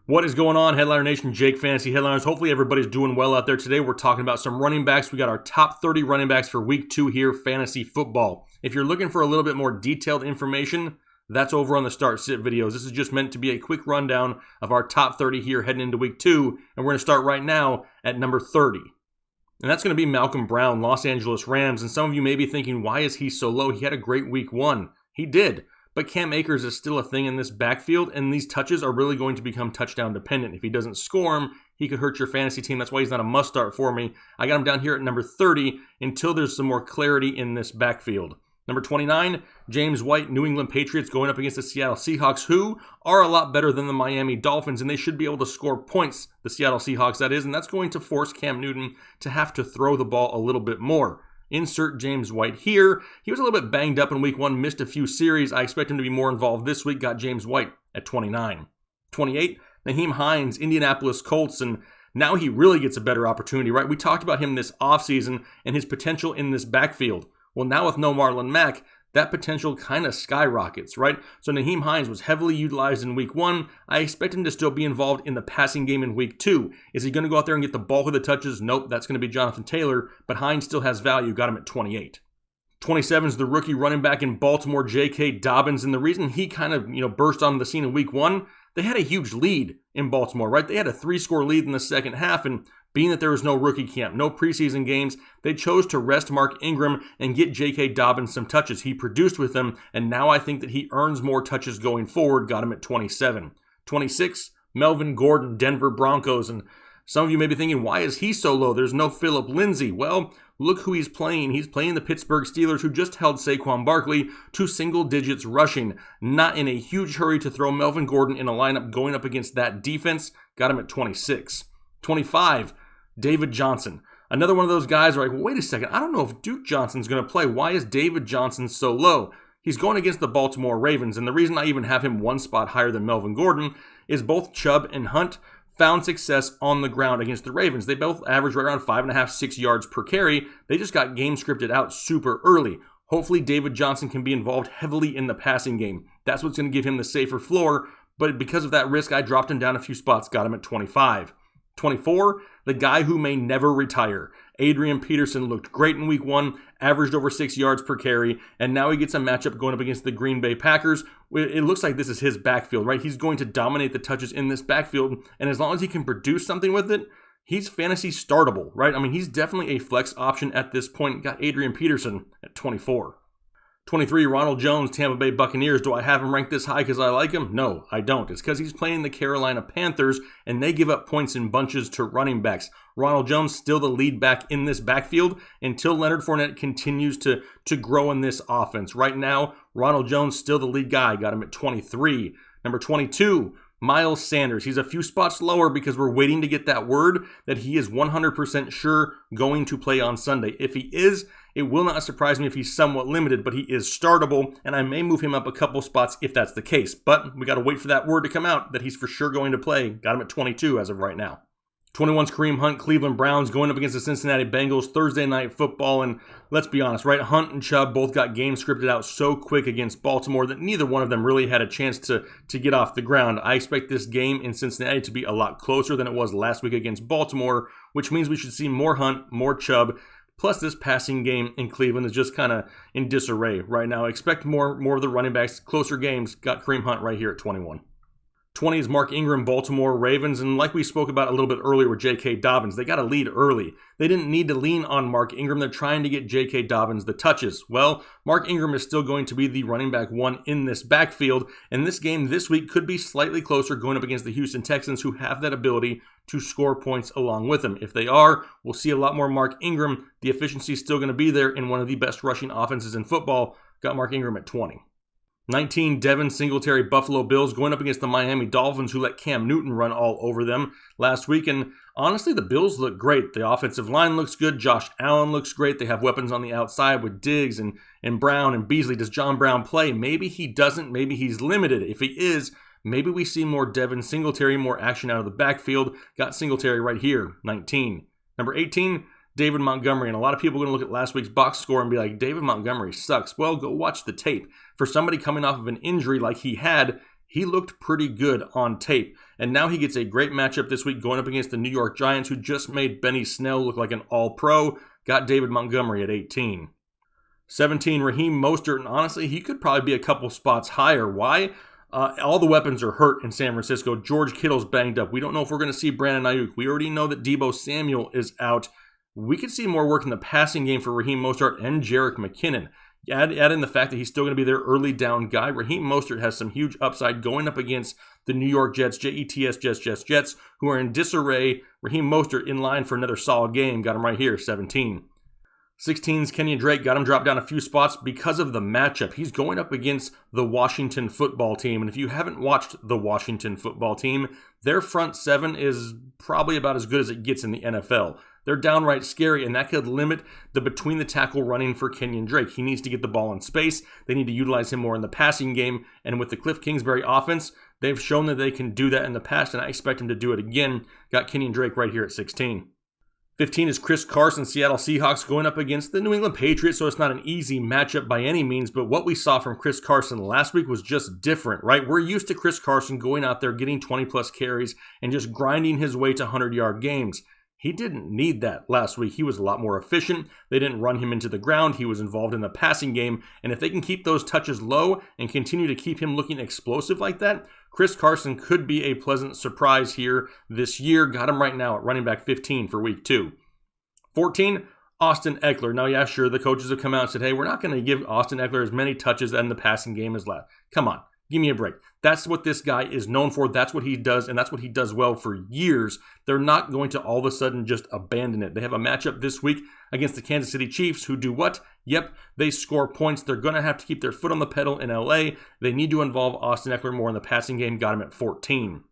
What is going on, Headliner Nation? Jake Fantasy Headliners. Hopefully everybody's doing well out there today. We're talking about some running backs. We got our top 30 running backs for week 2 here, fantasy football. If you're looking for a little bit more detailed information, that's over on the Start Sit videos. This is just meant to be a quick rundown of our top 30 here heading into week 2, and we're going to start right now at number 30. And that's going to be Malcolm Brown, Los Angeles Rams. And some of you may be thinking, why is he so low? He had a great week 1. He did. But Cam Akers is still a thing in this backfield, and these touches are really going to become touchdown dependent. If he doesn't score them, he could hurt your fantasy team. That's why he's not a must start for me. I got him down here at number 30 until there's some more clarity in this backfield. Number 29, James White, New England Patriots going up against the Seattle Seahawks, who are a lot better than the Miami Dolphins, and they should be able to score points, the Seattle Seahawks that is, and that's going to force Cam Newton to have to throw the ball a little bit more. Insert James White here. He was a little bit banged up in week 1, missed a few series. I expect him to be more involved this week. Got James White at 29. 28, Nyheim Hines, Indianapolis Colts, and now he really gets a better opportunity, right? We talked about him this offseason and his potential in this backfield. Well, now with no Marlon Mack, that potential kind of skyrockets, right? So Nyheim Hines was heavily utilized in week 1. I expect him to still be involved in the passing game in week 2. Is he going to go out there and get the bulk of the touches? Nope, that's going to be Jonathan Taylor, but Hines still has value. Got him at 28. 27 is the rookie running back in Baltimore, J.K. Dobbins, and the reason he kind of burst onto the scene in week 1, they had a huge lead in Baltimore, right? They had a 3-score lead in the second half, and being that there was no rookie camp, no preseason games, they chose to rest Mark Ingram and get J.K. Dobbins some touches. He produced with them, and now I think that he earns more touches going forward. Got him at 27. 26, Melvin Gordon, Denver Broncos, and some of you may be thinking, why is he so low? There's no Phillip Lindsay. Well, look who he's playing. He's playing the Pittsburgh Steelers, who just held Saquon Barkley to single digits rushing. Not in a huge hurry to throw Melvin Gordon in a lineup going up against that defense. Got him at 26. 25, David Johnson. Another one of those guys where like, wait a second, I don't know if Duke Johnson's going to play. Why is David Johnson so low? He's going against the Baltimore Ravens, and the reason I even have him one spot higher than Melvin Gordon is both Chubb and Hunt found success on the ground against the Ravens. They both averaged right around 5.5, 6 yards per carry. They just got game scripted out super early. Hopefully David Johnson can be involved heavily in the passing game. That's what's going to give him the safer floor, but because of that risk, I dropped him down a few spots, got him at 25. 24, the guy who may never retire. Adrian Peterson looked great in week 1, averaged over 6 yards per carry, and now he gets a matchup going up against the Green Bay Packers. It looks like this is his backfield, right? He's going to dominate the touches in this backfield, and as long as he can produce something with it, he's fantasy startable, right? I mean, he's definitely a flex option at this point. Got Adrian Peterson at 24. 23, Ronald Jones, Tampa Bay Buccaneers. Do I have him ranked this high because I like him? No, I don't. It's because he's playing the Carolina Panthers, and they give up points in bunches to running backs. Ronald Jones still the lead back in this backfield until Leonard Fournette continues to grow in this offense. Right now, Ronald Jones still the lead guy. Got him at 23. Number 22, Miles Sanders. He's a few spots lower because we're waiting to get that word that he is 100% sure going to play on Sunday. If he is, it will not surprise me if he's somewhat limited, but he is startable, and I may move him up a couple spots if that's the case. But we got to wait for that word to come out that he's for sure going to play. Got him at 22 as of right now. 21's Kareem Hunt, Cleveland Browns going up against the Cincinnati Bengals, Thursday Night Football, and let's be honest, right? Hunt and Chubb both got games scripted out so quick against Baltimore that neither one of them really had a chance to get off the ground. I expect this game in Cincinnati to be a lot closer than it was last week against Baltimore, which means we should see more Hunt, more Chubb. Plus, this passing game in Cleveland is just kind of in disarray right now. I expect more of the running backs, closer games. Got Kareem Hunt right here at 21. 20 is Mark Ingram, Baltimore Ravens, and like we spoke about a little bit earlier with J.K. Dobbins, they got a lead early. They didn't need to lean on Mark Ingram. They're trying to get J.K. Dobbins the touches. Well, Mark Ingram is still going to be the running back 1 in this backfield, and this game this week could be slightly closer going up against the Houston Texans, who have that ability to score points along with him. If they are, we'll see a lot more Mark Ingram. The efficiency is still going to be there in one of the best rushing offenses in football. Got Mark Ingram at 20. 19, Devin Singletary, Buffalo Bills, going up against the Miami Dolphins, who let Cam Newton run all over them last week. And honestly, the Bills look great. The offensive line looks good. Josh Allen looks great. They have weapons on the outside with Diggs and Brown and Beasley. Does John Brown play? Maybe he doesn't. Maybe he's limited. If he is, maybe we see more Devin Singletary, more action out of the backfield. Got Singletary right here, 19. Number 18, David Montgomery. And a lot of people are going to look at last week's box score and be like, David Montgomery sucks. Well, go watch the tape. For somebody coming off of an injury like he had, he looked pretty good on tape. And now he gets a great matchup this week going up against the New York Giants, who just made Benny Snell look like an all-pro, got David Montgomery at 18. 17, Raheem Mostert, and honestly, he could probably be a couple spots higher. Why? All the weapons are hurt in San Francisco. George Kittle's banged up. We don't know if we're going to see Brandon Ayuk. We already know that Deebo Samuel is out. We could see more work in the passing game for Raheem Mostert and Jerick McKinnon. Add in the fact that he's still going to be their early down guy. Raheem Mostert has some huge upside going up against the New York Jets, Jets, who are in disarray. Raheem Mostert in line for another solid game. Got him right here, 17. 16's Kenyon Drake, got him dropped down a few spots because of the matchup. He's going up against the Washington football team. And if you haven't watched the Washington football team, their front seven is probably about as good as it gets in the NFL. They're downright scary, and that could limit the between-the-tackle running for Kenyon Drake. He needs to get the ball in space. They need to utilize him more in the passing game. And with the Cliff Kingsbury offense, they've shown that they can do that in the past, and I expect him to do it again. Got Kenyon Drake right here at 16. 15 is Chris Carson, Seattle Seahawks, going up against the New England Patriots, so it's not an easy matchup by any means, but what we saw from Chris Carson last week was just different, right? We're used to Chris Carson going out there, getting 20-plus carries, and just grinding his way to 100-yard games. He didn't need that last week. He was a lot more efficient. They didn't run him into the ground. He was involved in the passing game, and if they can keep those touches low and continue to keep him looking explosive like that, Chris Carson could be a pleasant surprise here this year. Got him right now at running back 15 for week 2. 14, Austin Eckler. Now, yeah, sure, the coaches have come out and said, hey, we're not going to give Austin Eckler as many touches in the passing game as last. Come on, give me a break. That's what this guy is known for. That's what he does, and that's what he does well for years. They're not going to all of a sudden just abandon it. They have a matchup this week against the Kansas City Chiefs, who do what? Yep, they score points. They're going to have to keep their foot on the pedal in LA. They need to involve Austin Eckler more in the passing game. Got him at 14.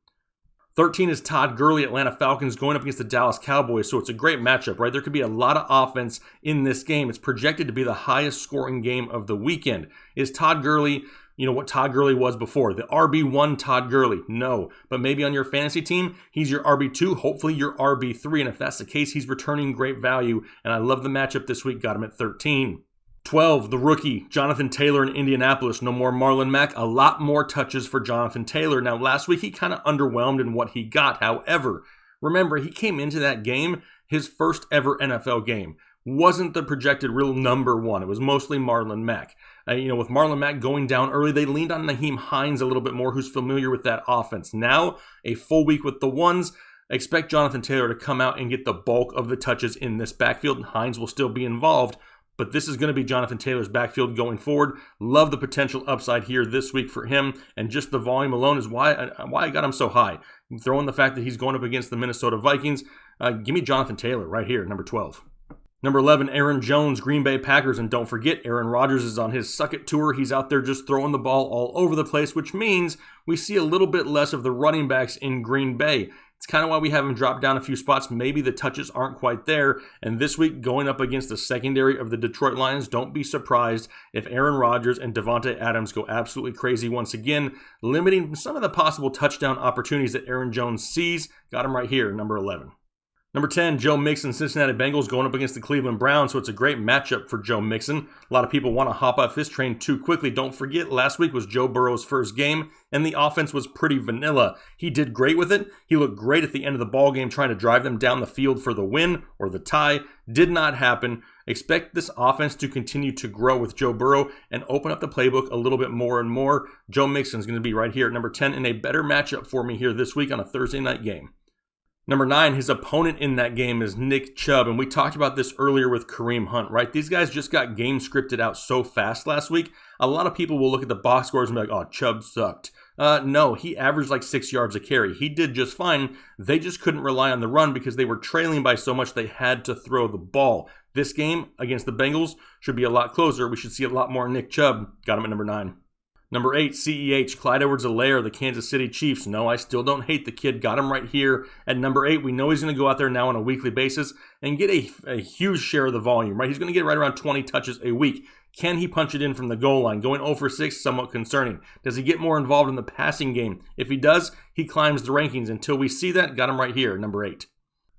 13 is Todd Gurley, Atlanta Falcons, going up against the Dallas Cowboys, so it's a great matchup, right? There could be a lot of offense in this game. It's projected to be the highest scoring game of the weekend. Is Todd Gurley, what Todd Gurley was before? The RB1 Todd Gurley? No. But maybe on your fantasy team, he's your RB2, hopefully your RB3, and if that's the case, he's returning great value, and I love the matchup this week. Got him at 13. 12, the rookie, Jonathan Taylor in Indianapolis. No more Marlon Mack. A lot more touches for Jonathan Taylor. Now, last week, he kind of underwhelmed in what he got. However, remember, he came into that game, his first ever NFL game. Wasn't the projected real number one. It was mostly Marlon Mack. With Marlon Mack going down early, they leaned on Nyheim Hines a little bit more, who's familiar with that offense. Now, a full week with the ones. Expect Jonathan Taylor to come out and get the bulk of the touches in this backfield, and Hines will still be involved. But this is going to be Jonathan Taylor's backfield going forward. Love the potential upside here this week for him. And just the volume alone is why I got him so high. Throw in the fact that he's going up against the Minnesota Vikings. Give me Jonathan Taylor right here, number 12. Number 11, Aaron Jones, Green Bay Packers. And don't forget, Aaron Rodgers is on his suck it tour. He's out there just throwing the ball all over the place, which means we see a little bit less of the running backs in Green Bay. It's kind of why we have him drop down a few spots. Maybe the touches aren't quite there. And this week, going up against the secondary of the Detroit Lions, don't be surprised if Aaron Rodgers and Devontae Adams go absolutely crazy once again, limiting some of the possible touchdown opportunities that Aaron Jones sees. Got him right here, number 11. Number 10, Joe Mixon, Cincinnati Bengals, going up against the Cleveland Browns, so it's a great matchup for Joe Mixon. A lot of people want to hop off this train too quickly. Don't forget, last week was Joe Burrow's first game, and the offense was pretty vanilla. He did great with it. He looked great at the end of the ball game, trying to drive them down the field for the win or the tie. Did not happen. Expect this offense to continue to grow with Joe Burrow and open up the playbook a little bit more and more. Joe Mixon is going to be right here at number 10 in a better matchup for me here this week on a Thursday night game. Number 9, his opponent in that game is Nick Chubb, and we talked about this earlier with Kareem Hunt, right? These guys just got game scripted out so fast last week. A lot of people will look at the box scores and be like, oh, Chubb sucked. No, he averaged like 6 yards a carry. He did just fine. They just couldn't rely on the run because they were trailing by so much they had to throw the ball. This game against the Bengals should be a lot closer. We should see a lot more Nick Chubb. Got him at number 9. Number 8, CEH, Clyde Edwards-Helaire, the Kansas City Chiefs. No, I still don't hate the kid. Got him right here at number 8. We know he's going to go out there now on a weekly basis and get a huge share of the volume, right? He's going to get right around 20 touches a week. Can he punch it in from the goal line? Going 0 for 6, somewhat concerning. Does he get more involved in the passing game? If he does, he climbs the rankings. Until we see that, got him right here, number 8.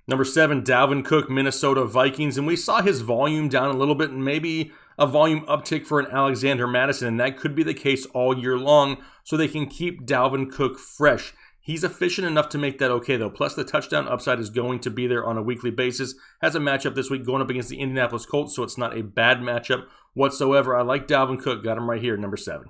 Number 7, Dalvin Cook, Minnesota Vikings. And we saw his volume down a little bit and maybe a volume uptick for an Alexander Madison, and that could be the case all year long. so they can keep Dalvin Cook fresh. He's efficient enough to make that okay, though. Plus, the touchdown upside is going to be there on a weekly basis. Has a matchup this week going up against the Indianapolis Colts, so it's not a bad matchup whatsoever. I like Dalvin Cook. Got him right here, number 7.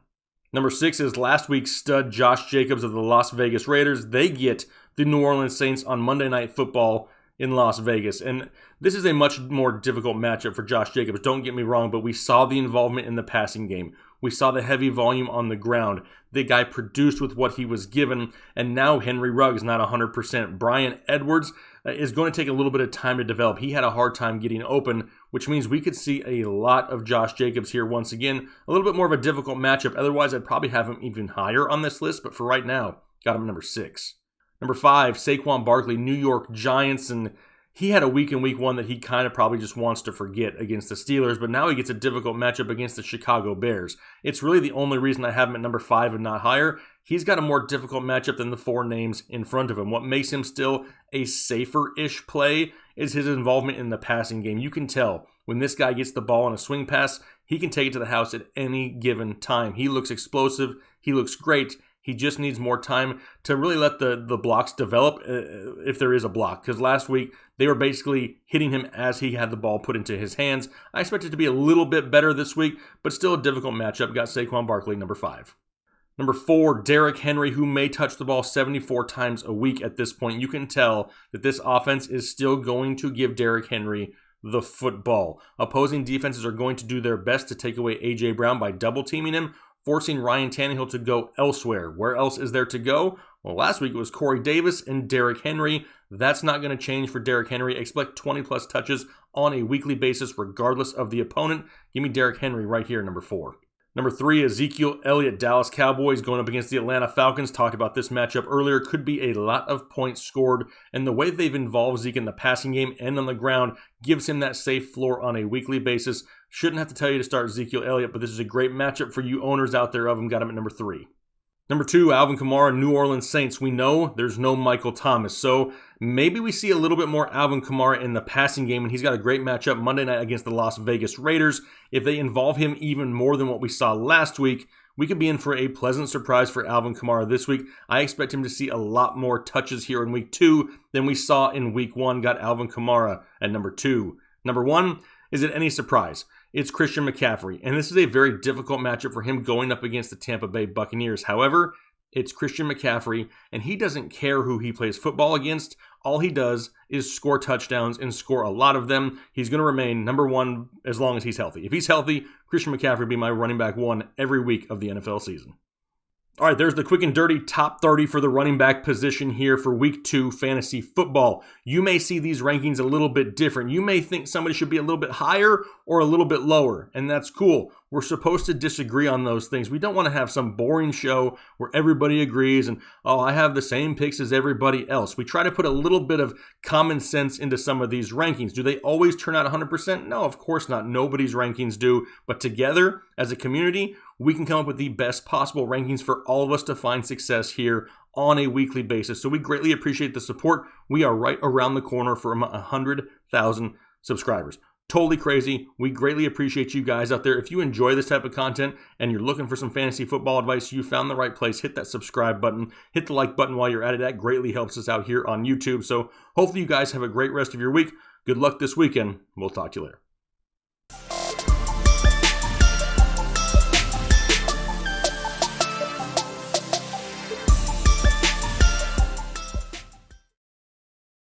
Number 6 is last week's stud Josh Jacobs of the Las Vegas Raiders. They get the New Orleans Saints on Monday Night Football in Las Vegas. And this is a much more difficult matchup for Josh Jacobs. Don't get me wrong, but we saw the involvement in the passing game. We saw the heavy volume on the ground. The guy produced with what he was given, and now Henry Ruggs not 100%. Bryan Edwards is going to take a little bit of time to develop. He had a hard time getting open, which means we could see a lot of Josh Jacobs here once again. A little bit more of a difficult matchup. Otherwise, I'd probably have him even higher on this list, but for right now, got him number 6. Number 5, Saquon Barkley, New York Giants, and he had a week in week 1 that he kind of probably just wants to forget against the Steelers, but now he gets a difficult matchup against the Chicago Bears. It's really the only reason I have him at number 5 and not higher. He's got a more difficult matchup than the 4 names in front of him. What makes him still a safer-ish play is his involvement in the passing game. You can tell when this guy gets the ball on a swing pass, he can take it to the house at any given time. He looks explosive. He looks great. He just needs more time to really let the blocks develop, if there is a block. Because last week, they were basically hitting him as he had the ball put into his hands. I expect it to be a little bit better this week, but still a difficult matchup. Got Saquon Barkley, number 5. Number 4, Derrick Henry, who may touch the ball 74 times a week at this point. You can tell that this offense is still going to give Derrick Henry the football. Opposing defenses are going to do their best to take away A.J. Brown by double-teaming him, forcing Ryan Tannehill to go elsewhere. Where else is there to go? Well, last week it was Corey Davis and Derrick Henry. That's not going to change for Derrick Henry. Expect 20-plus touches on a weekly basis regardless of the opponent. Give me Derrick Henry right here, number 4. Number 3, Ezekiel Elliott, Dallas Cowboys going up against the Atlanta Falcons. Talked about this matchup earlier. Could be a lot of points scored, and the way they've involved Zeke in the passing game and on the ground gives him that safe floor on a weekly basis. Shouldn't have to tell you to start Ezekiel Elliott, but this is a great matchup for you owners out there of him. Got him at number 3. Number 2, Alvin Kamara, New Orleans Saints. We know there's no Michael Thomas, so maybe we see a little bit more Alvin Kamara in the passing game, and he's got a great matchup Monday night against the Las Vegas Raiders. If they involve him even more than what we saw last week, we could be in for a pleasant surprise for Alvin Kamara this week. I expect him to see a lot more touches here in week 2 than we saw in week 1. Got Alvin Kamara at number 2. Number 1, is it any surprise? It's Christian McCaffrey, and this is a very difficult matchup for him going up against the Tampa Bay Buccaneers. However, it's Christian McCaffrey, and he doesn't care who he plays football against. All he does is score touchdowns and score a lot of them. He's going to remain number 1 as long as he's healthy. If he's healthy, Christian McCaffrey will be my running back 1 every week of the NFL season. All right, there's the quick and dirty top 30 for the running back position here for week 2 fantasy football. You may see these rankings a little bit different. You may think somebody should be a little bit higher or a little bit lower, and that's cool. We're supposed to disagree on those things. We don't want to have some boring show where everybody agrees and, oh, I have the same picks as everybody else. We try to put a little bit of common sense into some of these rankings. Do they always turn out 100%? No, of course not. Nobody's rankings do. But together, as a community, we can come up with the best possible rankings for all of us to find success here on a weekly basis. So we greatly appreciate the support. We are right around the corner from 100,000 subscribers. Totally crazy. We greatly appreciate you guys out there. If you enjoy this type of content and you're looking for some fantasy football advice, you found the right place. Hit that subscribe button. Hit the like button while you're at it. That greatly helps us out here on YouTube. So hopefully you guys have a great rest of your week. Good luck this weekend. We'll talk to you later.